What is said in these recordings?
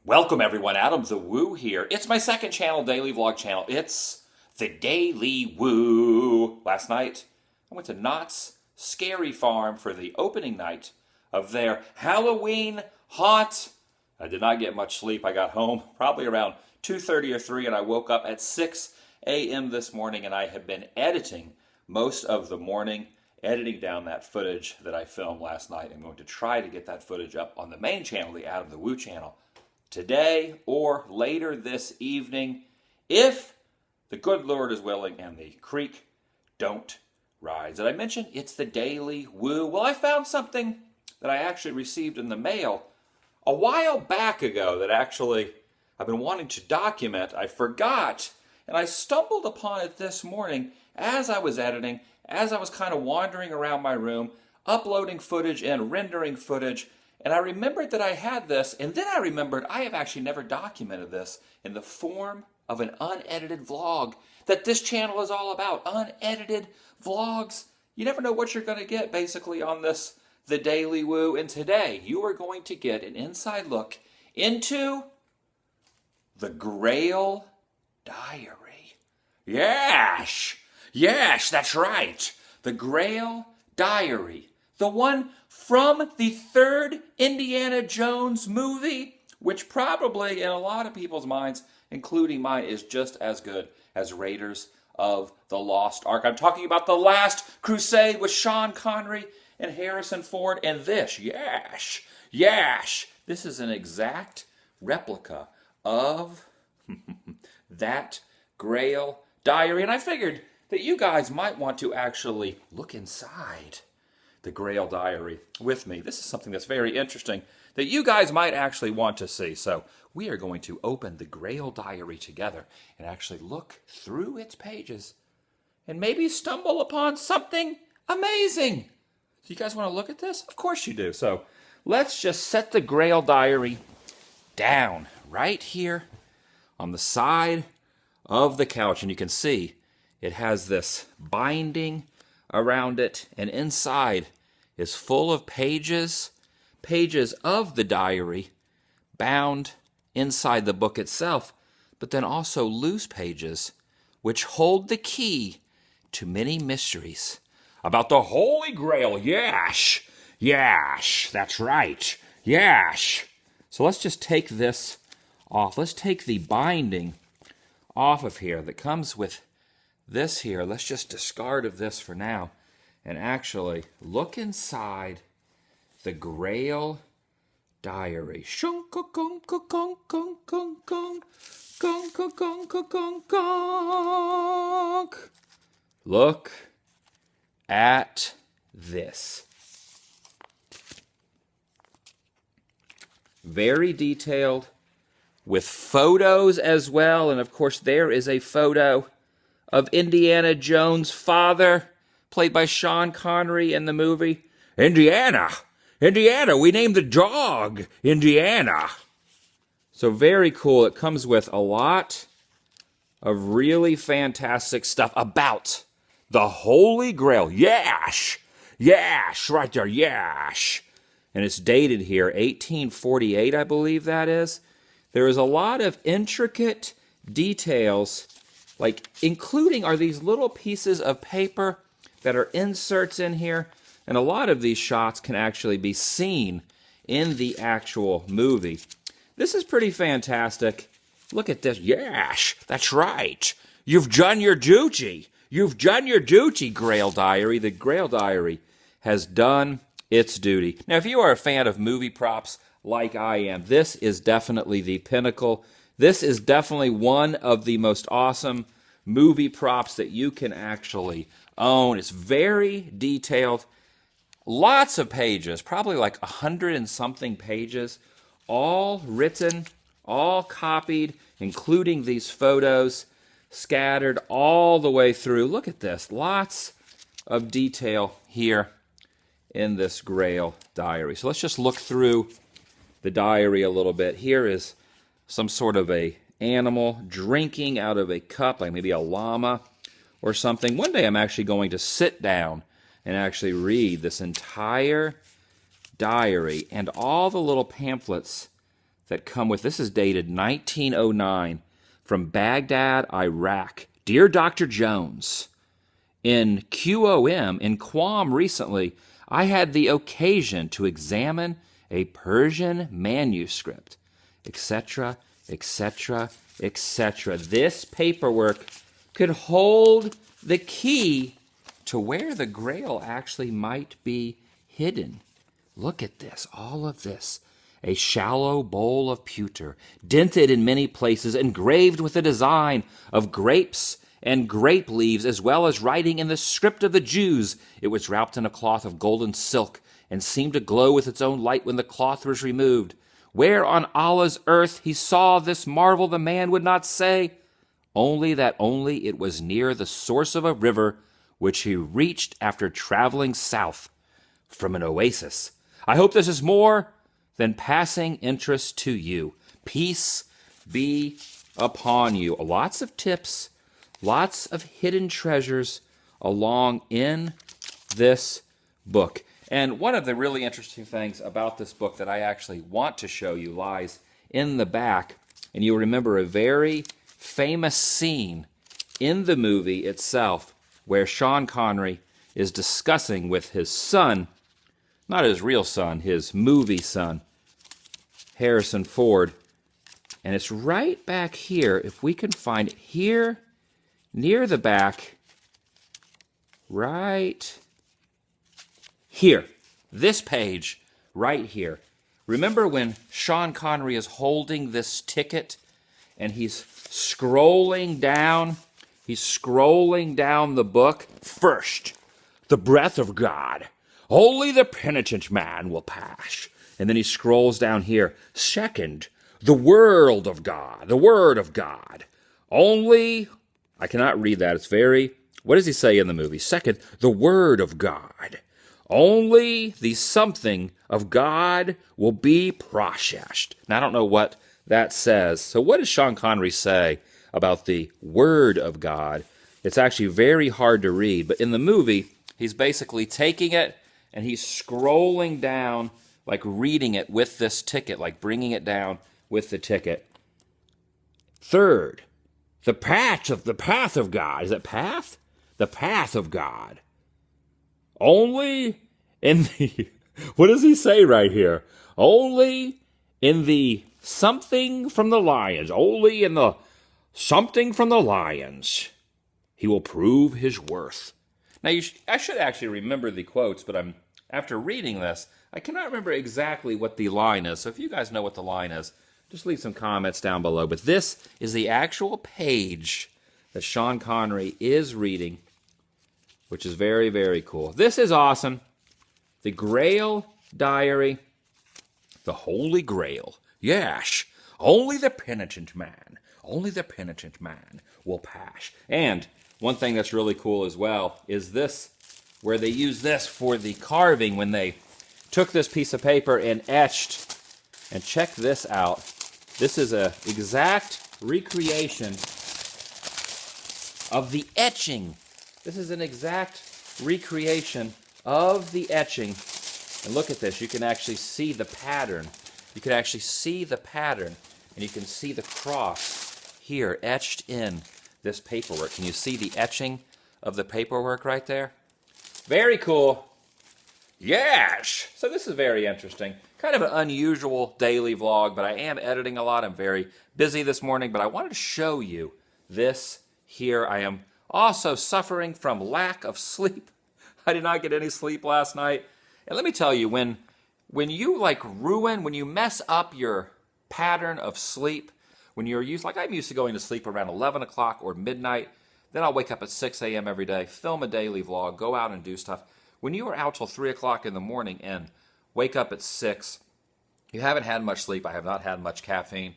Welcome everyone, AdamTheWoo here. It's my second channel, daily vlog channel. It's the Daily Woo. Last night, I went to Knott's Scary Farm for the opening night of their Halloween haunt. I did not get much sleep. I got home probably around 2:30 or 3, and I woke up at 6 a.m. this morning, and I have been editing most of the morning, editing down that footage that I filmed last night. I'm going to try to get that footage up on the main channel, the AdamTheWoo channel, today or later this evening, if the good Lord is willing and the creek don't rise. Did I mention it's the Daily Woo? Well, I found something that I actually received in the mail a while back ago that actually I've been wanting to document. I forgot, and I stumbled upon it this morning as I was editing, as I was kind of wandering around my room, uploading footage and rendering footage. And I remembered that I had this, and then I remembered I have actually never documented this in the form of an unedited vlog that this channel is all about. Unedited vlogs. You never know what you're going to get basically on this, the Daily Woo. And today you are going to get an inside look into the Grail diary. Yes, that's right. The Grail diary. The one from the third Indiana Jones movie, which probably in a lot of people's minds, including mine, is just as good as Raiders of the Lost Ark. I'm talking about The Last Crusade with Sean Connery and Harrison Ford. And this, this is an exact replica of that Grail diary. And I figured that you guys might want to actually look inside the Grail diary with me. This is something that's very interesting that you guys might actually want to see. So we are going to open the Grail diary together and actually look through its pages and maybe stumble upon something amazing. So you guys want to look at this? Of course you do. So let's just set the Grail diary down right here on the side of the couch. And you can see it has this binding around it, and inside is full of pages of the diary bound inside the book itself, but then also loose pages which hold the key to many mysteries about the Holy Grail. Yes, that's right. Yes. So let's just take this off. Let's take the binding off of here that comes with this here. Let's just discard of this for now and actually look inside the Grail diary. Look at this. Very detailed, with photos as well. And of course, there is a photo of Indiana Jones' father, played by Sean Connery in the movie. Indiana, we named the dog Indiana. So very cool. It comes with a lot of really fantastic stuff about the Holy Grail. Yes, right there, yes. And it's dated here, 1848, I believe that is. There is a lot of intricate details, like including are these little pieces of paper that are inserts in here. And a lot of these shots can actually be seen in the actual movie. This is pretty fantastic. Look at this. Yes, that's right. You've done your duty. You've done your duty, Grail Diary. The Grail Diary has done its duty. Now, if you are a fan of movie props like I am, this is definitely the pinnacle. This is definitely one of the most awesome movie props that you can actually own. It's very detailed. Lots of pages, probably like 100 and something pages, all written, all copied, including these photos scattered all the way through. Look at this. Lots of detail here in this Grail diary. So let's just look through the diary a little bit. Here is some sort of a animal drinking out of a cup, like maybe a llama or something. One day I'm actually going to sit down and actually read this entire diary and all the little pamphlets that come with, this is dated 1909 from Baghdad, Iraq. Dear Dr. Jones, in QOM, in Quam recently, I had the occasion to examine a Persian manuscript, etc., etc., etc. This paperwork could hold the key to where the Grail actually might be hidden. Look at this, all of this. A shallow bowl of pewter, dented in many places, engraved with a design of grapes and grape leaves, as well as writing in the script of the Jews. It was wrapped in a cloth of golden silk, and seemed to glow with its own light when the cloth was removed. Where on Allah's earth he saw this marvel, the man would not say, only that only it was near the source of a river, which he reached after traveling south from an oasis. I hope this is more than passing interest to you. Peace be upon you. Lots of tips, lots of hidden treasures along in this book. And one of the really interesting things about this book that I actually want to show you lies in the back. And you'll remember a very famous scene in the movie itself where Sean Connery is discussing with his son, not his real son, his movie son, Harrison Ford. And it's right back here, if we can find it here, near the back, right here. This page, right here. Remember when Sean Connery is holding this ticket and he's scrolling down? He's scrolling down the book. First, the breath of God. Only the penitent man will pass. And then he scrolls down here. Second, the word of God. The word of God. Only, I cannot read that. It's very, what does he say in the movie? Second, the word of God. Only the something of God will be processed. Now, I don't know what that says. So what does Sean Connery say about the word of God? It's actually very hard to read. But in the movie, he's basically taking it and he's scrolling down, like reading it with this ticket, like bringing it down with the ticket. Third, the path of God. Is it path? The path of God. Only in the, what does he say right here? Only in the something from the lions. Only in the something from the lions. He will prove his worth. Now, I should actually remember the quotes, but after reading this, I cannot remember exactly what the line is. So if you guys know what the line is, just leave some comments down below. But this is the actual page that Sean Connery is reading, which is very, very cool. This is awesome. The Grail Diary, the Holy Grail. Yes, only the penitent man will pass. And one thing that's really cool as well is this, where they use this for the carving when they took this piece of paper and etched. And check this out. This is an exact recreation of the etching. This is an exact recreation of the etching. And look at this. You can actually see the pattern. You can actually see the pattern. And you can see the cross here etched in this paperwork. Can you see the etching of the paperwork right there? Very cool. Yes! So this is very interesting. Kind of an unusual daily vlog, but I am editing a lot. I'm very busy this morning, but I wanted to show you this here. I am also suffering from lack of sleep. I did not get any sleep last night. And let me tell you, when you when you mess up your pattern of sleep, when you're used, like I'm used to going to sleep around 11 o'clock or midnight, then I'll wake up at 6 a.m. every day, film a daily vlog, go out and do stuff. When you are out till 3 o'clock in the morning and wake up at 6, you haven't had much sleep, I have not had much caffeine,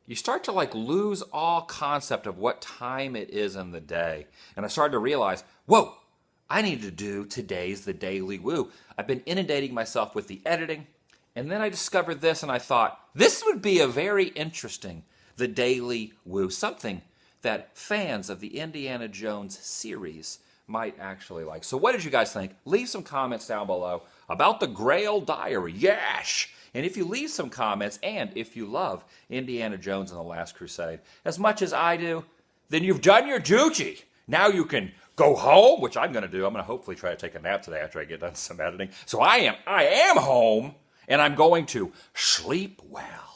you start to lose all concept of what time it is in the day. And I started to realize, whoa, I need to do today's The Daily Woo. I've been inundating myself with the editing, and then I discovered this and I thought, this would be a very interesting The Daily Woo, something that fans of the Indiana Jones series might actually like. So what did you guys think? Leave some comments down below about the Grail Diary. Yes! And if you leave some comments, and if you love Indiana Jones and the Last Crusade as much as I do, then you've done your duty. Now you can go home, which I'm going to do. I'm going to hopefully try to take a nap today after I get done some editing. So I am home, and I'm going to sleep well.